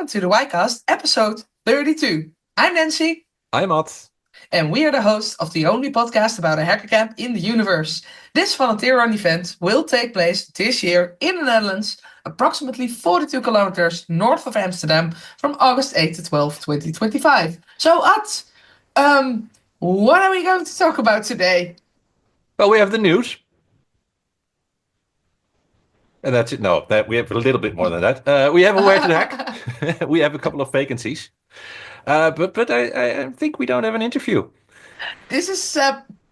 to the WHYcast, episode 32. I'm Nancy. I'm Matt. And we are the hosts of the only podcast about a hackercamp in the universe. This volunteer-run event will take place this year in the Netherlands, approximately 42 kilometers north of Amsterdam, from August 8 to 12, 2025. So, Ad, what are we going to talk about today? Well, we have the news. And that's it. No, we have a little bit more than that. We have a where to hack. We have a couple of vacancies. But I think we don't have an interview. This is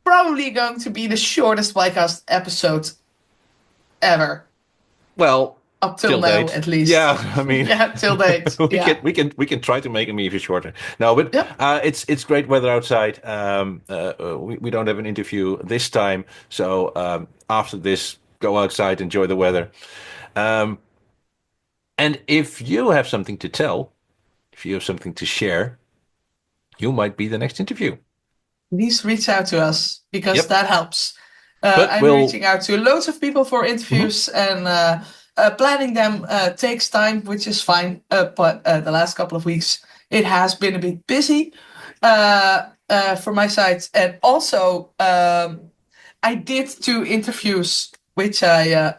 probably going to be the shortest podcast episode ever. Well, up till now, date. at least. Yeah, I mean, yeah, till date. we can try to make them even shorter. No, but it's great weather outside. We don't have an interview this time, so after this, go outside, enjoy the weather. And if you have something to tell, if you have something to share, you might be the next interview. Please reach out to us because that helps. I'm reaching out to loads of people for interviews and planning them takes time, which is fine. But the last couple of weeks, it has been a bit busy for my side. And also, I did 2 interviews, which I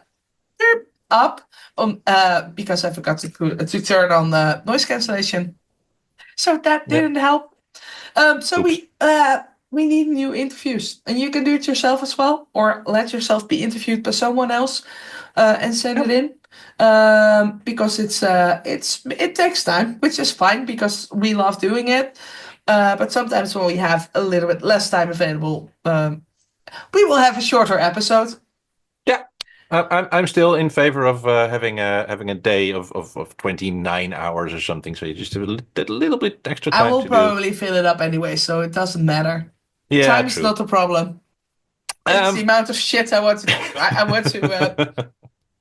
up because I forgot to turn on noise cancellation. So that didn't help. So we need new interviews, and you can do it yourself as well, or let yourself be interviewed by someone else and send it in. Because it takes time, which is fine because we love doing it. But sometimes when we have a little bit less time available, we will have a shorter episode. Yeah, I'm still in favor of having a day of 29 hours or something. So you just have a little bit extra time. I will probably fill it up anyway, so it doesn't matter. Yeah, time is not a problem. It's the amount of shit I want to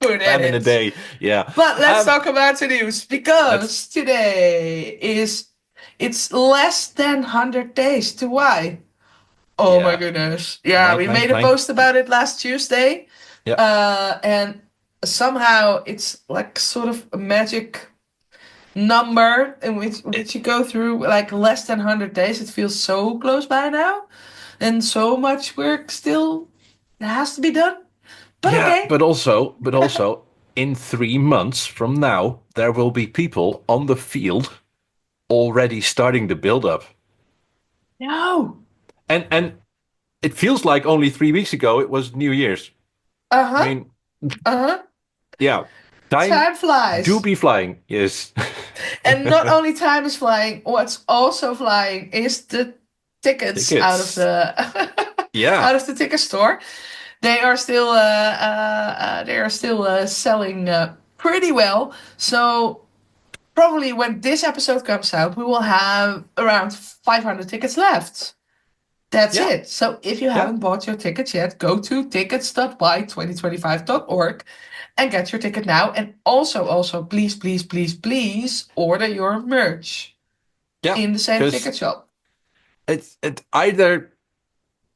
put in a day. Yeah. But let's talk about the news, because today it's less than 100 days to why. Oh my goodness. Yeah, we made a post about it last Tuesday. Yeah. And somehow it's like sort of a magic number in which you go through like less than 100 days. It feels so close by now. And so much work still has to be done. But okay. But also in 3 months from now, there will be people on the field already starting the build-up. No. And it feels like only 3 weeks ago it was New Year's. I mean, yeah. Time flies. Do be flying, yes. And not only time is flying, what's also flying is the tickets. Out of the out of the ticket store. They are still selling pretty well. So probably when this episode comes out, we will have around 500 tickets left. That's it. So if you haven't bought your tickets yet, go to tickets.WHY2025.org and get your ticket now. And also, please order your merch in the same ticket shop. It's either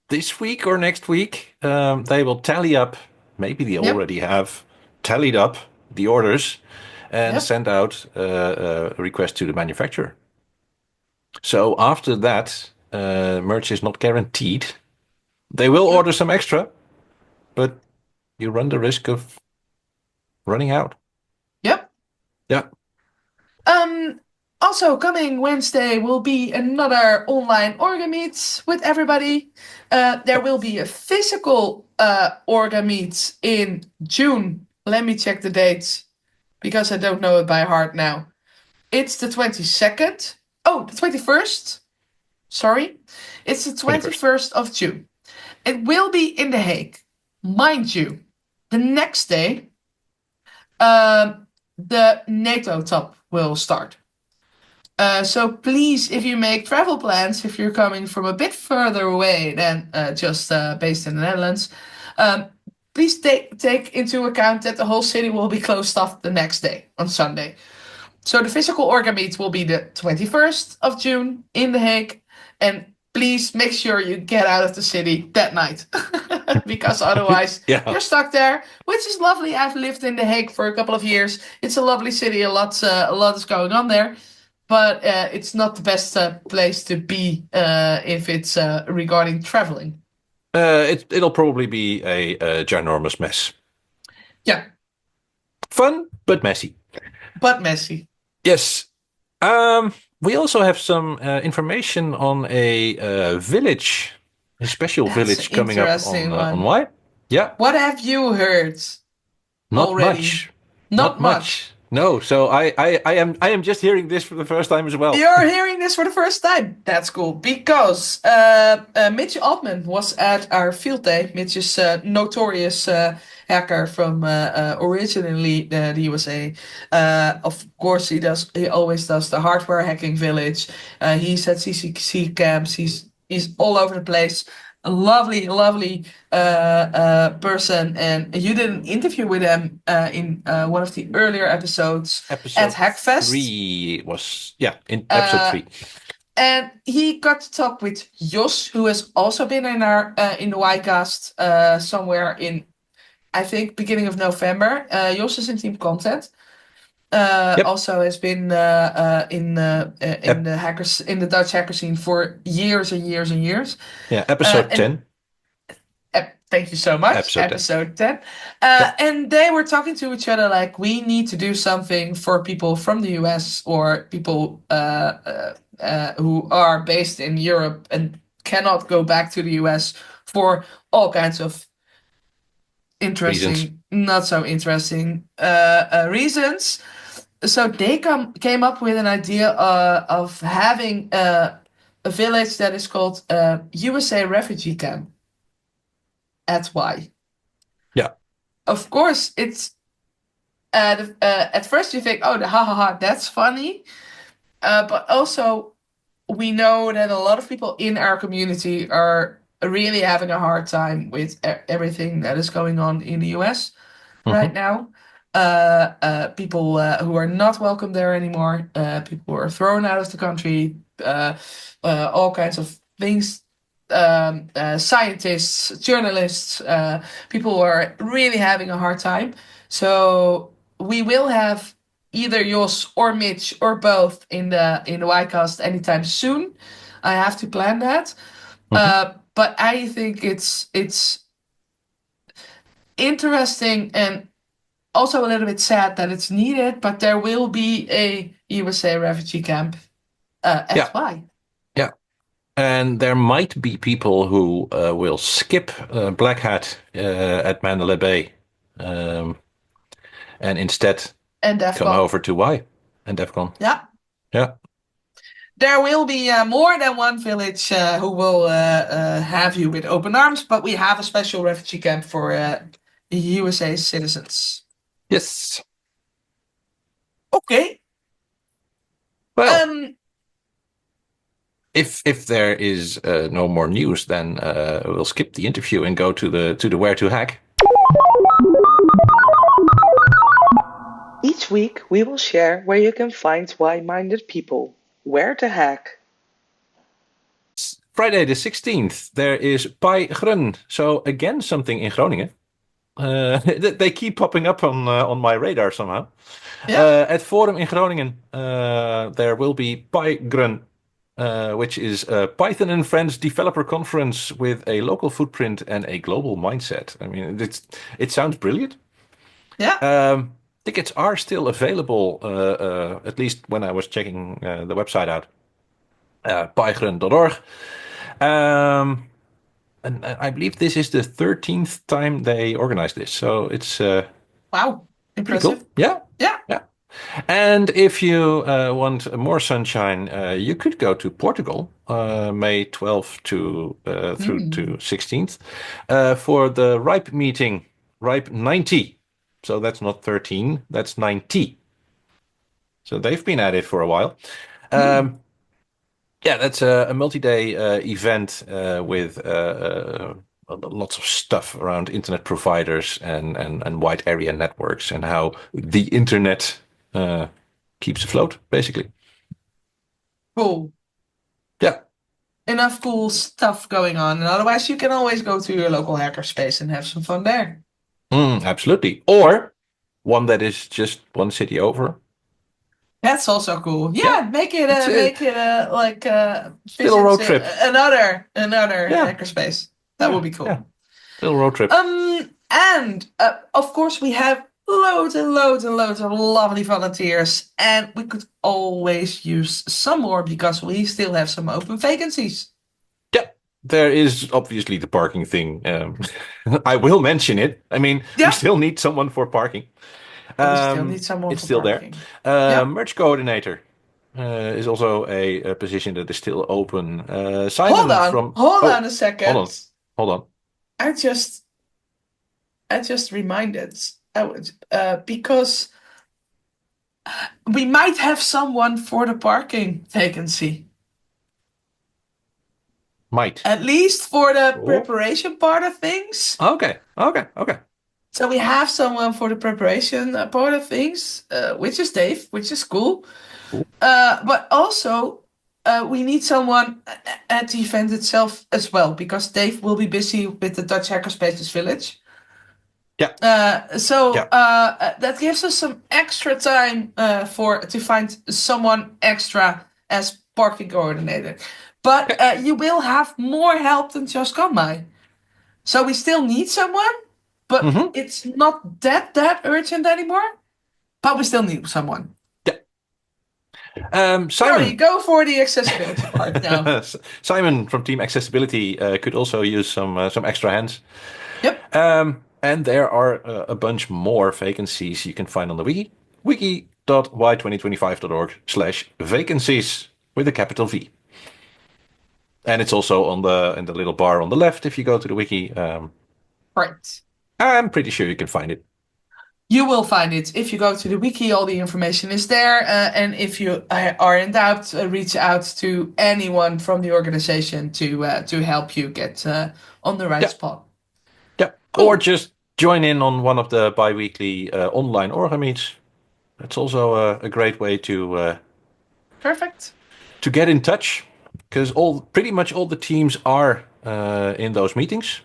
this week or next week. They will tally up. Maybe they already have tallied up the orders and send out a request to the manufacturer. So after that, merch is not guaranteed. They will order some extra, but you run the risk of running out. Yep. Yeah. Also, coming Wednesday will be another online Orga Meet with everybody. There will be a physical Orga Meet in June. Let me check the dates, because I don't know it by heart now. It's the 22nd. Oh, the 21st. Sorry. It's the 21st of June. It will be in The Hague. Mind you, the next day, the NATO top will start. So please, if you make travel plans, if you're coming from a bit further away than just based in the Netherlands, please take into account that the whole city will be closed off the next day, on Sunday. So the physical Orga Meet will be the 21st of June in The Hague, and please make sure you get out of the city that night. Because otherwise you're stuck there, which is lovely. I've lived in The Hague for a couple of years. It's a lovely city. A lot is going on there. But it's not the best place to be if it's regarding traveling. It'll probably be a ginormous mess. Yeah. Fun, but messy. But messy. Yes. We also have some information on a village, a special village coming up on Why. Yeah. What have you heard? Not already? Much. Not much. No, so I am just hearing this for the first time as well. You're hearing this for the first time. That's cool because Mitch Altman was at our field day. Mitch is a notorious hacker from originally the USA. Of course, he always does the hardware hacking village. He's at CCC camps. He's all over the place. A lovely person, and you did an interview with him in one of the earlier episodes at Hackfest. 3 was, in episode 3. And he got to talk with Jos, who has also been in our in the WHYcast somewhere in, I think, beginning of November. Jos is in Team Content. Also has been in the hackers in the Dutch hacker scene for years and years and years. Yeah, episode 10. Thank you so much. Episode 10. And they were talking to each other like, we need to do something for people from the US or people who are based in Europe and cannot go back to the US for all kinds of interesting, not so interesting reasons. So they came up with an idea of having a village that is called USA Refugee Camp. At Why. Yeah. Of course, it's at first you think, oh, that's funny. But also, we know that a lot of people in our community are really having a hard time with everything that is going on in the US right now. People who are not welcome there anymore. People who are thrown out of the country. All kinds of things. Scientists, journalists, people who are really having a hard time. So we will have either Jos or Mitch or both in the WHYcast anytime soon. I have to plan that. But I think it's interesting and also a little bit sad that it's needed, but there will be a USA refugee camp at Why. Yeah. And there might be people who will skip Black Hat at Mandalay Bay and instead come over to Why and DEFCON. Yeah. Yeah. There will be more than one village who will have you with open arms, but we have a special refugee camp for USA citizens. Yes. Okay. Well, if there is no more news, then we'll skip the interview and go to the Where to Hack. Each week we will share where you can find why-minded people. Where to hack. Friday the 16th, there is Grun. So again, something in Groningen. They keep popping up on my radar somehow. Yeah. At Forum in Groningen, there will be Grun, which is a Python and Friends developer conference with a local footprint and a global mindset. I mean, it sounds brilliant. Yeah. Tickets are still available, at least when I was checking the website out, pygrun.org. And I believe this is the 13th time they organized this. So it's wow, impressive. Cool. Yeah. And if you want more sunshine, you could go to Portugal, May 12th through to 16th, for the RIPE meeting, RIPE 90. So that's not 13, that's 90. So they've been at it for a while. Yeah, that's a multi-day event with lots of stuff around internet providers and wide area networks and how the internet keeps afloat, basically. Cool. Yeah. enough cool stuff going on. And otherwise, you can always go to your local hackerspace and have some fun there. Absolutely. Or one that is just one city over. That's also cool. Yeah, make it like little road trip. Another hackerspace. That would be cool. Yeah. Little road trip. And of course we have loads and loads and loads of lovely volunteers, and we could always use some more because we still have some open vacancies. Yeah, there is obviously the parking thing. I will mention it. I mean, we still need someone for parking. We still need someone. It's still parking. There. Merch coordinator is also a position that is still open. Simon, hold on a second. Hold on. I just reminded because we might have someone for the parking vacancy. Might. At least for the preparation part of things. Okay. So we have someone for the preparation part of things, which is Dave, which is cool. But also, we need someone at the event itself as well, because Dave will be busy with the Dutch Hackerspaces Village. Yeah. That gives us some extra time to find someone extra as parking coordinator. But you will have more help than just Kanmai. So we still need someone, but it's not that urgent anymore. But we still need someone. Simon, sorry, go for the accessibility part now. Simon from Team Accessibility could also use some extra hands. Yep. And there are a bunch more vacancies you can find on the wiki. wiki.why2025.org/vacancies with a capital V. And it's also in the little bar on the left if you go to the wiki. Right. I'm pretty sure you can find it. You will find it. If you go to the wiki, all the information is there. And if you are in doubt, reach out to anyone from the organization to help you get on the right spot. Yeah. Cool. Or just join in on one of the bi-weekly online Orga meets. That's also a great way to perfect to get in touch, because pretty much all the teams are in those meetings.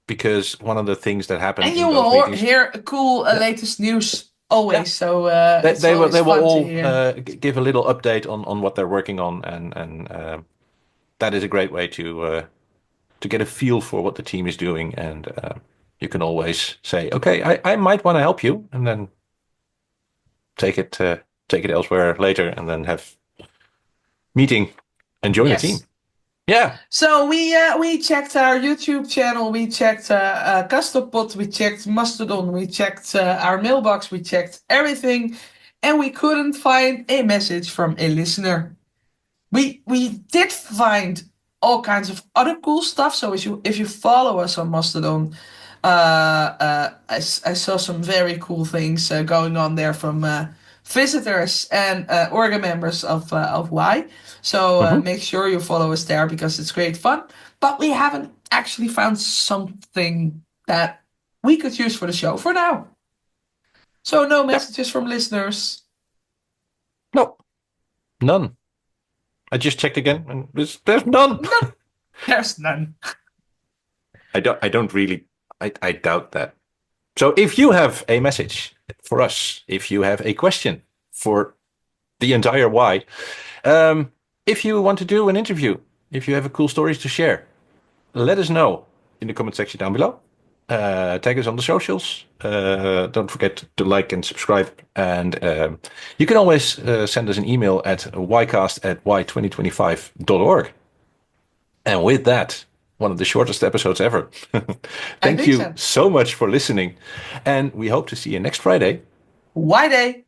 Because one of the things that happens, and you will hear cool latest news always. Yeah. So they will all give a little update on what they're working on, and that is a great way to get a feel for what the team is doing. And you can always say, okay, I might want to help you, and then take it elsewhere later, and then have meeting and join the team. Yeah. So we checked our YouTube channel, we checked Castopod, we checked Mastodon, we checked our mailbox, we checked everything, and we couldn't find a message from a listener. We did find all kinds of other cool stuff. So if you follow us on Mastodon, I saw some very cool things going on there from visitors and Orga members of WHY. So make sure you follow us there because it's great fun. But we haven't actually found something that we could use for the show for now. So no messages from listeners. No, none. I just checked again, and there's none. There's none. I doubt that. So if you have a message for us, if you have a question for the entire Why, if you want to do an interview, if you have cool stories to share, let us know in the comment section down below. Tag us on the socials. Don't forget to like and subscribe. And you can always send us an email at whycast@why2025.org. And with that, one of the shortest episodes ever. Thank you so much for listening. And we hope to see you next Friday. WHYday.